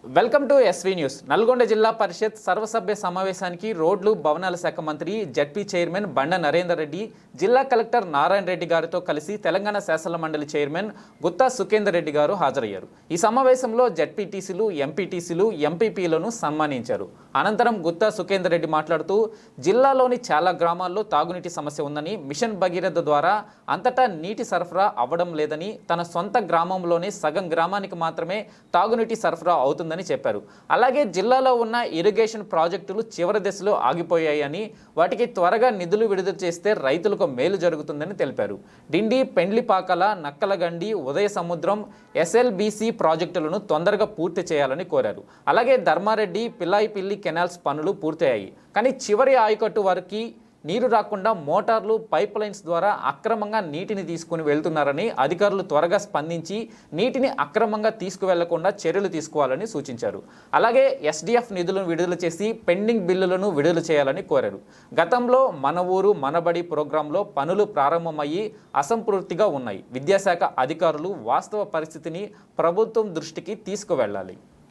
Welcome to SV news. Nalgonda జిల్లా పరిషత్ సర్వసభ్య సమావేశానికి రోడ్లు భవనాల శాఖ మంత్రి జడ్పీ చైర్మన్ బండ నరేందర్ రెడ్డి, జిల్లా కలెక్టర్ నారాయణ రెడ్డి గారితో కలిసి తెలంగాణ శాసన మండలి చైర్మన్ గుత్తా సుఖేందర్ రెడ్డి గారు హాజరయ్యారు. ఈ సమావేశంలో జడ్పీటీసీలు, ఎంపీటీసీలు, ఎంపీపీలను సన్మానించారు. అనంతరం గుత్తా సుఖేందర్ రెడ్డి మాట్లాడుతూ జిల్లాలోని చాలా గ్రామాల్లో తాగునీటి సమస్య ఉందని, మిషన్ భగీరథ ద్వారా అంతటా నీటి సరఫరా అవ్వడం లేదని, తన సొంత గ్రామంలోనే సగం గ్రామానికి మాత్రమే తాగునీటి సరఫరా అవుతుంది చెప్పారు. అలాగే జిల్లాలో ఉన్న ఇరిగేషన్ ప్రాజెక్టులు చివరి దశలో ఆగిపోయాయని, వాటికి త్వరగా నిధులు విడుదల చేస్తే రైతులకు మేలు జరుగుతుందని తెలిపారు. డిండి, పెండ్లిపాకల, నక్కలగండి, ఉదయ సముద్రం, ఎస్ఎల్బీసీ ప్రాజెక్టులను తొందరగా పూర్తి చేయాలని కోరారు. అలాగే ధర్మారెడ్డి, పిల్లాయిపిల్లి కెనాల్స్ పనులు పూర్తయ్యాయి, కానీ చివరి ఆయకట్టు వారికి నీరు రాకుండా మోటార్లు, పైప్ లైన్స్ ద్వారా అక్రమంగా నీటిని తీసుకుని వెళ్తున్నారని, అధికారులు త్వరగా స్పందించి నీటిని అక్రమంగా తీసుకువెళ్లకుండా చర్యలు తీసుకోవాలని సూచించారు. అలాగే ఎస్డిఎఫ్ నిధులను విడుదల చేసి పెండింగ్ బిల్లులను విడుదల చేయాలని కోరారు. గతంలో మన ఊరు మనబడి ప్రోగ్రాంలో పనులు ప్రారంభమయ్యి అసంపూర్తిగా ఉన్నాయి. విద్యాశాఖ అధికారులు వాస్తవ పరిస్థితిని ప్రభుత్వం దృష్టికి తీసుకువెళ్ళాలి.